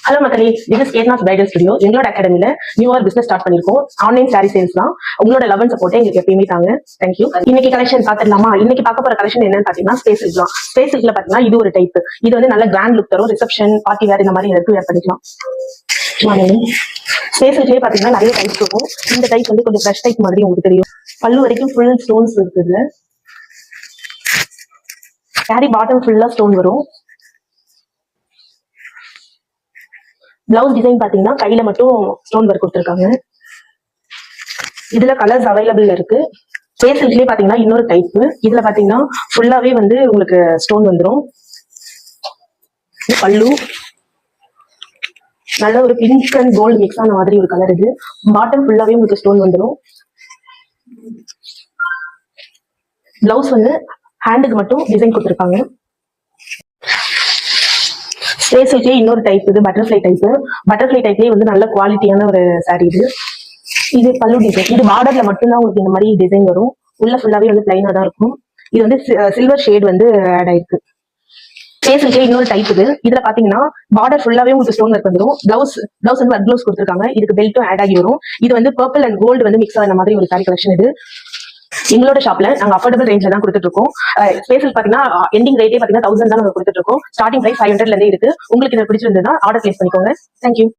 Hello மக்களே, இது கேட்னாஸ் bridal studio. எங்களோட அகாடமில நியூவா பிசினஸ் ஸ்டார்ட் பண்ணிருக்கோம். ஆன்லைன் சாரி சேல்ஸ் தான். உங்களோட லவ் அண்ட் சப்போர்ட் எங்களுக்கு எப்பயுமே தாங்க. தேங்க்யூ. இன்னைக்கு கலெக்ஷன் பாத்துடலாமா? இன்னைக்கு பார்க்க போற கலெக்ஷன் என்னன்னு பாத்தீங்கன்னா ஸ்பேஸ் சில்க் தான். ஸ்பேஸ் சில்க்ல பாத்தீங்கன்னா இது ஒரு டைப். இது வந்து நல்ல கிராண்ட் லுக் தரும். ரிசப்ஷன், பார்ட்டி வேர் இந்த மாதிரி எடுத்து வேர் பண்ணிக்கலாம். ஸ்பேஸ் சில்க்லயே பாத்தீங்கன்னா நிறைய டைப்ஸ் இருக்கும். இந்த டைப் வந்து கொஞ்சம் ஃப்ரெஷ் டைப் மாதிரி உங்களுக்கு தெரியும். பல்லு வரைக்கும் ஃபுல் ஸ்டோன்ஸ் இருக்குது. சாரி பாட்டம் ஃபுல்லா ஸ்டோன் வரும். பிளவுஸ் டிசைன் பாத்தீங்கன்னா கையில மட்டும் ஸ்டோன் ஒர்க் கொடுத்துருக்காங்க. இதுல கலர்ஸ் அவைலபிள் இருக்கு. ஸ்பேஸ் சில்க்லயே பாத்தீங்கன்னா இன்னொரு டைப். இதுல பாத்தீங்கன்னா ஃபுல்லாவே வந்து உங்களுக்கு ஸ்டோன் வந்துடும். பல்லு நல்ல ஒரு பிங்க் அண்ட் கோல்டு மிக்ஸ் ஆன மாதிரி ஒரு கலர். இது பாட்டம் ஃபுல்லாவே உங்களுக்கு ஸ்டோன் வந்துடும். பிளவுஸ் வந்து ஹேண்டுக்கு மட்டும் டிசைன் கொடுத்துருக்காங்க. ஸ்பேஸ் சில்க்லயே இன்னொரு டைப். இது பட்டர்ஃபிளை டைப். பட்டர்ஃபிளை டைப்லயே வந்து நல்ல குவாலிட்டியான ஒரு சாரி. இது பல்லு டிசைன். இது பார்டர்ல மட்டும்தான் உங்களுக்கு இந்த மாதிரி டிசைன் வரும். உள்ள ஃபுல்லாவே வந்து பிளைனா தான் இருக்கும். இது வந்து சில்வர் ஷேட் வந்து ஆட் ஆயிருக்கு. ஸ்பேஸ் சில்க்லயே இன்னொரு டைப். இதுல பாத்தீங்கன்னா பார்டர் ஃபுல்லாவே உங்களுக்கு ஸ்டோன் ஒர்க் வந்துடும். பிளவுஸ் வந்து ஒர்க் பிளவுஸ் கொடுத்துருக்காங்க. இதுக்கு பெல்ட்டும் ஆட் ஆகி வரும். இது வந்து பர்பிள் அண்ட் கோல்டு வந்து மிக்ஸ் ஆன மாதிரி ஒரு சாரி கலெக்ஷன். இது எங்களோட ஷாப்ல நாங்க அஃபோர்டபிள் ரேஞ்ச்ல தான் கொடுத்துட்டு இருக்கோம். ஸ்பேஸ் பாத்தீங்கன்னா எண்டிங் ரேட்டே பாத்தீங்கன்னா 1000 தான் நாங்க கொடுத்துட்டு இருக்கோம். ஸ்டார்டிங் பிரைஸ் 500ல இருந்தே இருக்கு. உங்களுக்கு இது பிடிச்சிருந்ததுன்னா ஆர்டர் பிளேஸ் பண்ணிக்கோங்க. தேங்க்யூ.